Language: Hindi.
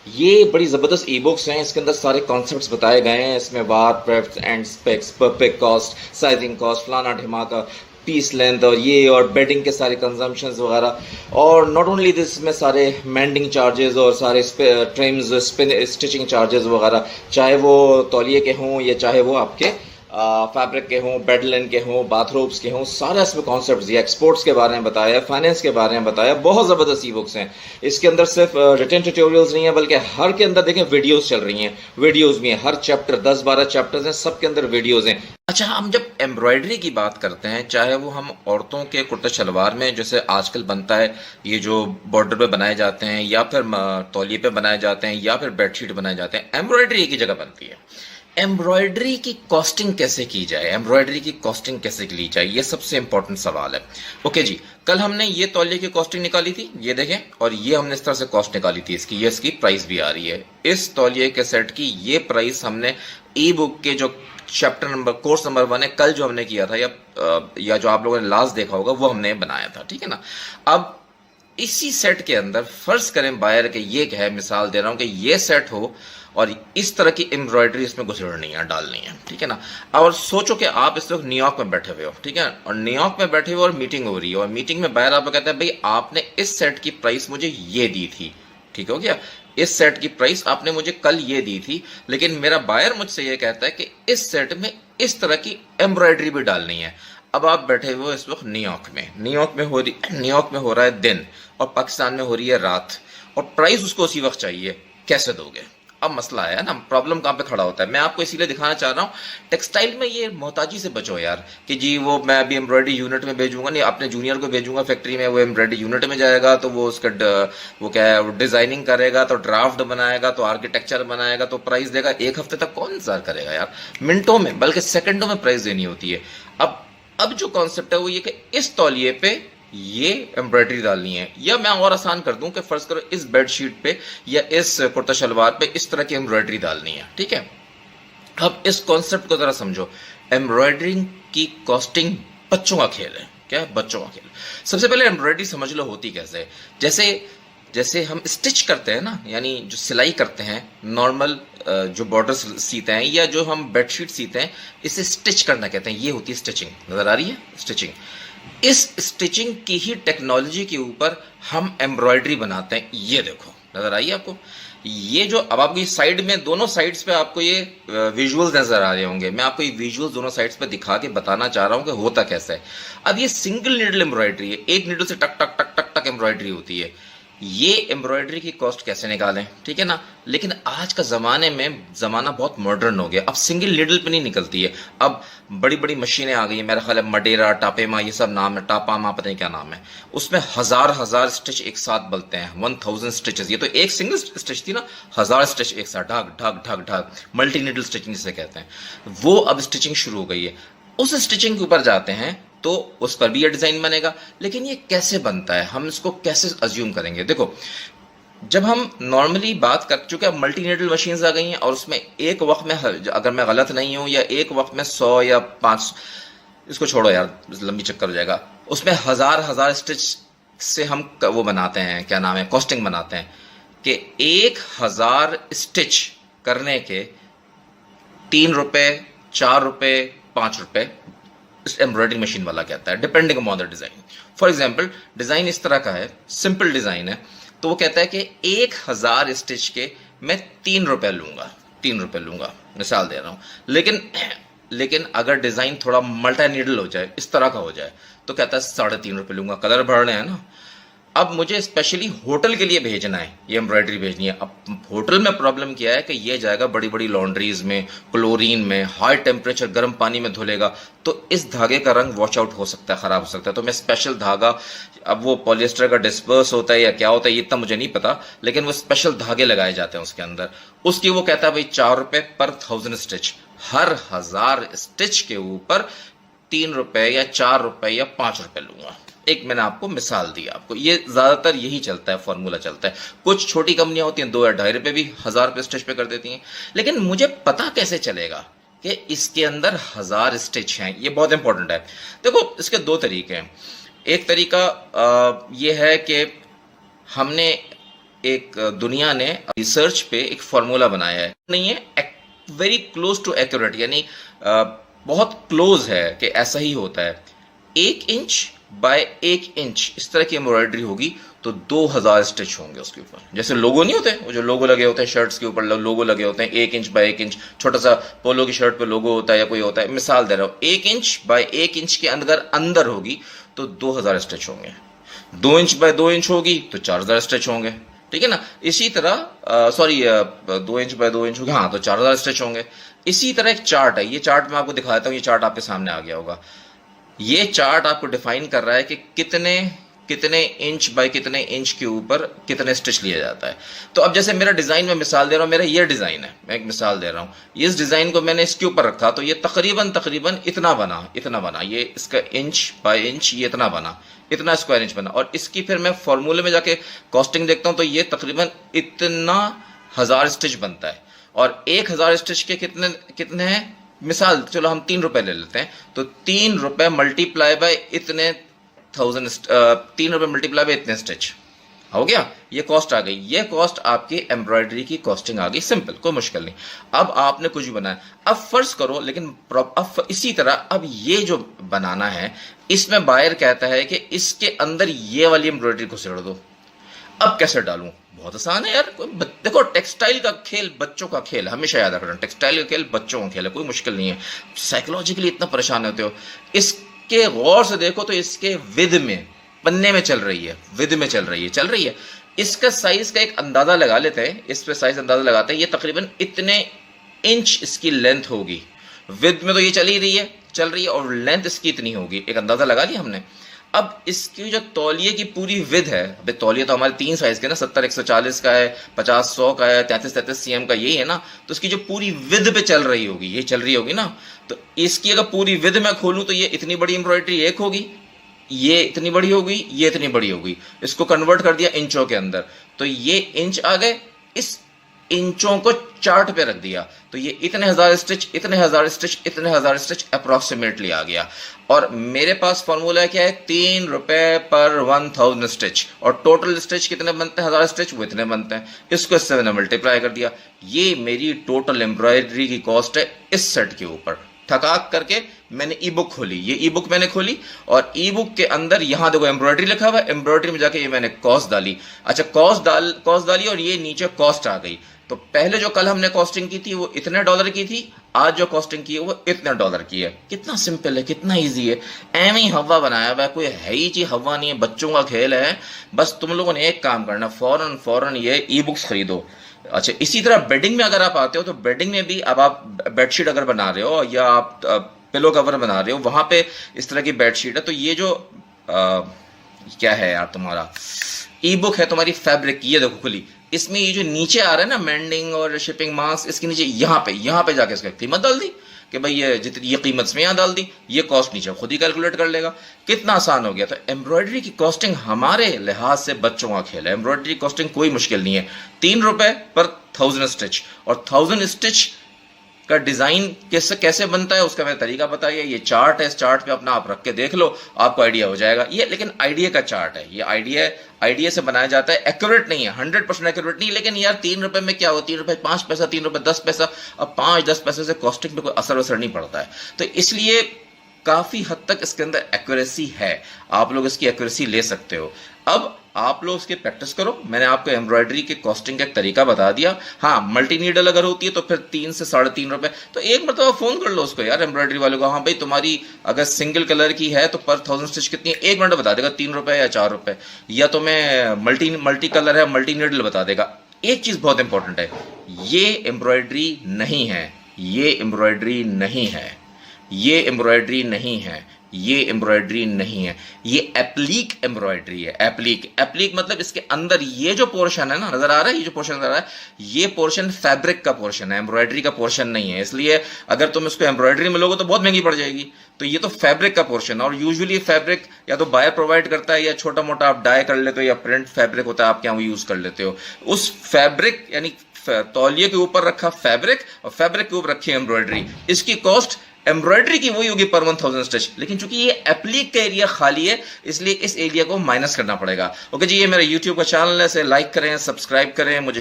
ये बड़ी ज़बरदस्त ई बुक्स हैं। इसके अंदर सारे कॉन्सेप्ट्स बताए गए हैं। इसमें वार, प्रेफ्ट एंड स्पेक्स, पर पिक कॉस्ट, साइजिंग कॉस्ट, फलाना ढिमाका, पीस लेंथ और ये और बेडिंग के सारे कंजम्पशंस वगैरह। और नॉट ओनली दिस, में सारे मेंडिंग चार्जेस और सारे ट्रिम्स, स्पिन, स्टिचिंग चार्जेस वगैरह, चाहे वो तौलिए के हों या चाहे वो आपके फैब्रिक के हों, बेड लिन के हों, बाथरोब्स के हों, सारा इसमें कॉन्सेप्ट दिया। एक्सपोर्ट्स के बारे में बताया, फाइनेंस के बारे में बताया। बहुत ज़बरदस्त ई बुक्स हैं। इसके अंदर सिर्फ रिटन ट्यूटोरियल्स नहीं है, बल्कि हर के अंदर देखें वीडियोस चल रही हैं। वीडियोस भी हैं, हर चैप्टर 10-12 चैप्टर्स हैं, सबके अंदर वीडियोस हैं। अच्छा, हम जब एम्ब्रॉयडरी की बात करते हैं, चाहे वो हम औरतों के कुर्ते शलवार में जैसे आजकल बनता है, ये जो बॉर्डर पे बनाए जाते हैं या फिर तौलिए पे बनाए जाते हैं या फिर बेडशीट बनाए जाते हैं, एम्ब्रॉयडरी एक ही जगह बनती है। एम्ब्रॉयडरी की कॉस्टिंग कैसे की जाए, एम्ब्रॉयडरी की कॉस्टिंग कैसे ली जाए, ये सबसे इंपॉर्टेंट सवाल है। ओके जी, कल हमने ये तौलिए की कॉस्टिंग निकाली थी, ये देखें, और ये हमने इस तरह से कॉस्ट निकाली थी इसकी, ये इसकी प्राइस भी आ रही है। इस तौलिए के सेट की ये प्राइस हमने ई बुक के जो चैप्टर नंबर, कोर्स नंबर 1 है, कल जो हमने किया था या जो आप लोगों ने लास्ट देखा होगा, वो हमने बनाया था, ठीक है ना। अब इसी सेट के अंदर फर्ज करें बायर के, ये है मिसाल दे रहा हूं कि ये सेट हो और इस तरह की एम्ब्रॉयडरी इसमें गुजरनी है, डालनी है, ठीक है ना। और सोचो कि आप इस वक्त न्यूयॉर्क में बैठे हुए हो, ठीक है, और न्यूयॉर्क में बैठे हुए और मीटिंग हो रही है, और मीटिंग में बायर आपको कहता है भाई आपने इस सेट की प्राइस मुझे ये दी थी, ठीक हो गया, इस सेट की प्राइस आपने मुझे कल ये दी थी, लेकिन मेरा बायर मुझसे ये कहता है कि इस सेट में इस तरह की एम्ब्रॉयडरी भी डालनी है। अब आप बैठे हुए इस वक्त न्यूयॉर्क में हो रहा है दिन, और पाकिस्तान में हो रही है रात, और प्राइस उसको उसी वक्त चाहिए, कैसे दोगे। अब मसला है ना, प्रॉब्लम कहाँ पे खड़ा होता है। मैं आपको इसीलिए दिखाना चाह रहा हूँ, टेक्सटाइल में ये मोहताजी से बचो यार, कि जी वो मैं अभी एम्ब्रॉयडरी यूनिट में भेजूंगा, नहीं अपने जूनियर को भेजूंगा फैक्ट्री में, वो एम्ब्रॉयडरी यूनिट में जाएगा तो वो उसका वो क्या है, वो डिजाइनिंग करेगा, तो ड्राफ्ट बनाएगा, तो आर्किटेक्चर बनाएगा, तो प्राइस देगा। एक हफ्ते तक कौन इंतजार करेगा यार, मिनटों में बल्कि सेकंडों में प्राइस देनी होती है। अब जो कॉन्सेप्ट है वो ये कि इस तौलिए पे ये एम्ब्रॉयडरी डालनी है, या मैं और आसान कर दूं कि फर्ज करो इस बेडशीट पे या इस कुर्ता शलवार पे इस तरह की एम्ब्रॉयडरी डालनी है, ठीक है। अब इस कॉन्सेप्ट को जरा समझो। एम्ब्रॉयडरी की कॉस्टिंग बच्चों का खेल है। क्या है? बच्चों का खेल। सबसे पहले एम्ब्रॉयडरी समझ लो होती कैसे है। जैसे जैसे हम स्टिच करते हैं ना, यानी जो सिलाई करते हैं, नॉर्मल जो बॉर्डर सीते हैं या जो हम बेडशीट सीते हैं, इसे स्टिच करना कहते हैं। ये होती है स्टिचिंग। नजर आ रही है स्टिचिंग। इस स्टिचिंग की ही टेक्नोलॉजी के ऊपर हम एम्ब्रॉयडरी बनाते हैं। ये देखो, नजर आई आपको? ये जो अब आपको साइड में, दोनों साइड्स पे आपको ये विजुअल्स नजर आ रहे होंगे। मैं आपको ये विजुअल्स दोनों साइड्स पे दिखा के बताना चाह रहा हूं कि होता कैसा है। अब ये सिंगल नीडल एम्ब्रॉयडरी है, एक नीडल से टक टक टक टक टक एम्ब्रॉयडरी होती है। ये एम्ब्रॉयडरी की कॉस्ट कैसे निकालें, ठीक है ना। लेकिन आज का जमाने में जमाना बहुत मॉडर्न हो गया, अब सिंगल नीडल पे नहीं निकलती है। अब बड़ी बड़ी मशीनें आ गई हैं, मेरा ख्याल है मडेरा, टापेमा, ये सब नाम है, टापामा पता नहीं क्या नाम है। उसमें हजार हजार स्टिच एक साथ बलते हैं, 1000 स्टिचेस। ये तो एक सिंगल स्टिच थी ना, हजार स्टिच एक साथ, ढक ढक ढक ढक, मल्टी नीडल स्टिचिंग जिसे कहते हैं, वो अब स्टिचिंग शुरू हो गई है। उस स्टिचिंग के ऊपर जाते हैं तो उस पर भी ये डिजाइन बनेगा। लेकिन ये कैसे बनता है, हम इसको कैसे अज्यूम करेंगे। देखो, जब हम नॉर्मली बात कर चुके हैं, मल्टी नीडल मशीन्स आ गई हैं, और उसमें एक वक्त में, अगर मैं गलत नहीं हूं, या एक वक्त में 100 या 5, इसको छोड़ो यार, लंबी चक्कर हो जाएगा, उसमें हजार हजार स्टिच से हम वो बनाते हैं, क्या नाम है, कॉस्टिंग बनाते हैं, कि 1000 स्टिच करने के 3 रुपए, 4 रुपए, 5 रुपए एम्ब्रॉयडरी मशीन वाला कहता है, depending upon the design. For example, design इस तरह का है, सिंपल डिजाइन है, तो वो कहता है कि 1000 स्टिच के मैं 3 रुपए लूंगा, 3 रुपए लूंगा, मिसाल दे रहा हूं। लेकिन अगर डिजाइन थोड़ा मल्टी नीडल हो जाए, इस तरह का हो जाए, तो कहता है 3.5 रुपए लूंगा। कलर भर रहे हैं ना। अब मुझे स्पेशली होटल के लिए भेजना है, ये एम्ब्रॉयडरी भेजनी है। अब होटल में प्रॉब्लम क्या है कि ये जाएगा बड़ी बड़ी लॉन्ड्रीज में, क्लोरीन में, हाई टेम्परेचर गर्म पानी में धुलेगा, तो इस धागे का रंग वॉश आउट हो सकता है, खराब हो सकता है। तो मैं स्पेशल धागा, अब वो पॉलिएस्टर का डिस्पर्स होता है या क्या होता है, ये इतना मुझे नहीं पता, लेकिन वो स्पेशल धागे लगाए जाते हैं उसके अंदर। उसकी वो कहता है भाई 4 रुपए पर 1000 स्टिच, हर 1000 स्टिच के ऊपर 3 रुपए या 4 रुपए या 5 रुपए लूंगा। एक मैंने आपको मिसाल दी आपको, ये ज्यादातर यही चलता है, फॉर्मूला चलता है। कुछ छोटी कंपनियां होती हैं 2 या 2.5 रुपए भी 1000 रुपए स्टिच पे कर देती हैं। लेकिन मुझे पता कैसे चलेगा कि इसके अंदर 1000 स्टिच हैं? ये बहुत इंपॉर्टेंट है। देखो, इसके 2 तरीके हैं। एक तरीका ये है कि हमने एक दुनिया ने रिसर्च पे एक फॉर्मूला बनाया है, नहीं है वेरी क्लोज टू एक्यूरेट, यानी बहुत क्लोज है कि ऐसा ही होता है। 1 इंच बाय 1 इंच इस तरह की एम्ब्रॉयडरी होगी तो 2000 स्टिच होंगे उसके ऊपर। जैसे लोगो नहीं होते, वो जो लोगो लगे होते हैं शर्ट्स के ऊपर, लोगो लगे होते हैं 1 इंच बाय 1 इंच, छोटा सा पोलो की शर्ट पे लोगो होता है या कोई होता है, मिसाल दे रहा हूँ। 1 इंच बाय 1 इंच के अंदर होगी तो 2000 स्टिच होंगे। 2 इंच बाय 2 इंच होगी तो 4000 स्टिच होंगे, ठीक है ना। इसी तरह 2 इंच बाय 2 इंच होगी, हाँ, तो 4000 स्टिच होंगे। इसी तरह एक चार्ट है, ये चार्ट मैं आपको दिखा देता हूँ, ये चार्ट आपके सामने आ गया होगा। ये चार्ट आपको डिफाइन कर रहा है कि कितने कितने इंच बाय कितने इंच के ऊपर कितने स्टिच लिया जाता है। तो अब जैसे मेरा डिजाइन में मिसाल दे रहा हूँ, मेरा ये डिजाइन है, मैं एक मिसाल दे रहा हूँ, इस डिजाइन को मैंने इसके ऊपर रखा तो ये तकरीबन इतना बना, ये इसका इंच बाय इंच ये इतना स्क्वायर इंच बना। और इसकी फिर मैं फॉर्मूले में जाके कॉस्टिंग देखता हूँ तो ये तकरीबन इतना 1000 स्टिच बनता है। और 1000 स्टिच के कितने हैं, मिसाल चलो हम 3 रुपए ले लेते हैं, तो 3 रुपए मल्टीप्लाई बाय इतने 3 रुपए मल्टीप्लाई बाय इतने स्टिच हो गया, ये कॉस्ट आ गई। ये कॉस्ट आपकी एम्ब्रॉयडरी की कॉस्टिंग आ गई, सिंपल, कोई मुश्किल नहीं। अब आपने कुछ भी बनाया, अब फर्ज करो, लेकिन अब इसी तरह अब ये जो बनाना है इसमें बायर कहता है कि इसके अंदर ये वाली एम्ब्रॉयडरी को सेड़ दो। अब कैसे डालूं, बहुत आसान है यार। देखो, टेक्सटाइल का खेल बच्चों का खेल, हमेशा याद रखना, टेक्सटाइल का खेल बच्चों का खेल है, कोई मुश्किल नहीं है। साइकोलॉजिकली इतना परेशान होते हो, इसके गौर से देखो तो इसके विद में पन्ने में चल रही है। इसका साइज का एक अंदाजा लगा लेते हैं, इस पे साइज अंदाजा लगाते हैं, ये तकरीबन इतने इंच इसकी लेंथ होगी। विद में तो ये चल रही है और लेंथ इसकी इतनी होगी, एक अंदाजा लगा लिया हमने। अब इसकी जो तौलिए की पूरी विद है, अबे तौलिए तो हमारे 3 साइज के ना, 70 140 का है, 50 100 का है, 33 सीएम का, यही है ना। तो इसकी जो पूरी विद पे चल रही होगी ना, तो इसकी अगर पूरी विद में खोलूं तो ये इतनी बड़ी एम्ब्रॉयडरी एक होगी, ये इतनी बड़ी होगी, ये इतनी बड़ी होगी। इसको कन्वर्ट कर दिया इंचों के अंदर, तो ये इंच आ गए, इस इंचों को चार्ट पे रख दिया तो ये इतने हजार स्टिच अप्रोक्सीमेटली आ गया। और मेरे पास फॉर्मूला क्या है, 3 रुपए पर 1000 स्टिच, और टोटल स्टिच कितने बनते हैं, 1000 स्टिच, वो इतने बनते हैं। इसको इससे मैंने मल्टीप्लाई कर दिया, ये मेरी टोटल एम्ब्रॉयडरी की कॉस्ट है इस सेट के ऊपर। ठकाक करके मैंने ई बुक खोली, ये ई बुक मैंने खोली, और ई बुक के अंदर यहां देखो एम्ब्रॉयडरी लिखा हुआ है, एम्ब्रॉयडरी में जाके ये मैंने कॉस्ट डाली। अच्छा, कॉस्ट डाली और ये नीचे कॉस्ट आ गई। तो पहले जो कल हमने कॉस्टिंग की थी वो इतने डॉलर की थी, आज जो कॉस्टिंग की है वो इतने डॉलर की है। कितना सिंपल है, कितना इजी है, एम ही हवा बनाया हुआ है, कोई है ही चीज हवा नहीं है, बच्चों का खेल है। बस तुम लोगों ने एक काम करना, फौरन ये ई बुक्स खरीदो। अच्छा, इसी तरह बेडिंग में अगर आप आते हो तो बेडिंग में भी, अब आप बेडशीट अगर बना रहे हो या आप पिलो कवर बना रहे हो, वहां पे इस तरह की बेडशीट है, तो ये जो क्या है यार, तुम्हारा ई बुक है तुम्हारी फैब्रिक, ये देखो खुली, इसमें ये जो नीचे आ रहा है ना मेंडिंग और शिपिंग मार्क्स, इसके नीचे यहाँ पे जाके इसका कीमत डाल दी कि भाई ये जितनी ये कीमत इसमें यहाँ डाल दी, ये कॉस्ट नीचे खुद ही कैलकुलेट कर लेगा। कितना आसान हो गया। तो एम्ब्रॉयडरी की कॉस्टिंग हमारे लिहाज से बच्चों का खेल है, एम्ब्रॉयडरी कॉस्टिंग कोई मुश्किल नहीं है। 3 रुपए पर 1000 स्टिच, और 1000 स्टिच का डिजाइन कैसे बनता है उसका मैंने तरीका बताया, ये चार्ट है, इस चार्ट पे अपना आप रख के देख लो, आपको आइडिया हो जाएगा। ये लेकिन आइडिया का चार्ट है, ये आइडिया से बनाया जाता है, एक्यूरेट नहीं है, 100% एक्यूरेट नहीं। लेकिन यार 3 रुपए में क्या हो, 3 रुपए 5 पैसा, 3 रुपए 10 पैसा, अब 5-10 पैसे से कॉस्टिंग पे कोई असर नहीं पड़ता है। तो इसलिए काफी हद तक इसके अंदर एक्यूरेसी है, आप लोग इसकी एक्यूरेसी ले सकते हो। अब आप लोग उसकी प्रैक्टिस करो। मैंने आपको एम्ब्रॉयडरी के कॉस्टिंग का एक तरीका बता दिया। हाँ, मल्टी नीडल अगर होती है तो फिर 3 से 3.5 रुपए, तो एक मरतबा फोन कर लो उसको यार, एम्ब्रॉयडरी वाले को, हाँ भाई तुम्हारी अगर सिंगल कलर की है तो पर 1000 स्टिच कितनी है, 1 मिनट बता देगा, 3 रुपए या 4 रुपए, या तुम्हें मल्टी कलर है, मल्टी नीडल बता देगा। एक चीज बहुत इंपॉर्टेंट है, ये एम्ब्रॉयडरी नहीं है, ये एम्ब्रॉयडरी नहीं है, ये एम्ब्रॉयडरी नहीं है, ये एम्ब्रॉयडरी नहीं है, ये एप्लीक एम्ब्रॉयडरी है। एप्लीक मतलब इसके अंदर ये जो पोर्शन है ना, नजर आ रहा है, ये जो पोर्शन नजर आ रहा है, ये पोर्शन फैब्रिक का पोर्शन है, एम्ब्रॉयडरी का पोर्शन नहीं है। इसलिए अगर तुम इसको एम्ब्रॉयडरी में लोगे तो बहुत महंगी पड़ जाएगी। तो ये तो फैब्रिक का पोर्शन है, और यूजुअली फैब्रिक या तो बायर प्रोवाइड करता है या छोटा मोटा आप डाई कर लेते हो, या प्रिंट फैब्रिक होता है आपके यहाँ, वो यूज कर लेते हो। उस फैब्रिक यानी तौलिए के ऊपर रखा फैब्रिक और फैब्रिक के ऊपर रखी एम्ब्रॉयडरी, इसकी कॉस्ट एम्ब्रॉयडरी की वही होगी पर 1000 स्टिच, लेकिन चूंकि ये एप्लीक का एरिया खाली है इसलिए इस एरिया को माइनस करना पड़ेगा। ओके जी, ये मेरा यूट्यूब का चैनल है, इसे लाइक करें, सब्सक्राइब करें, मुझे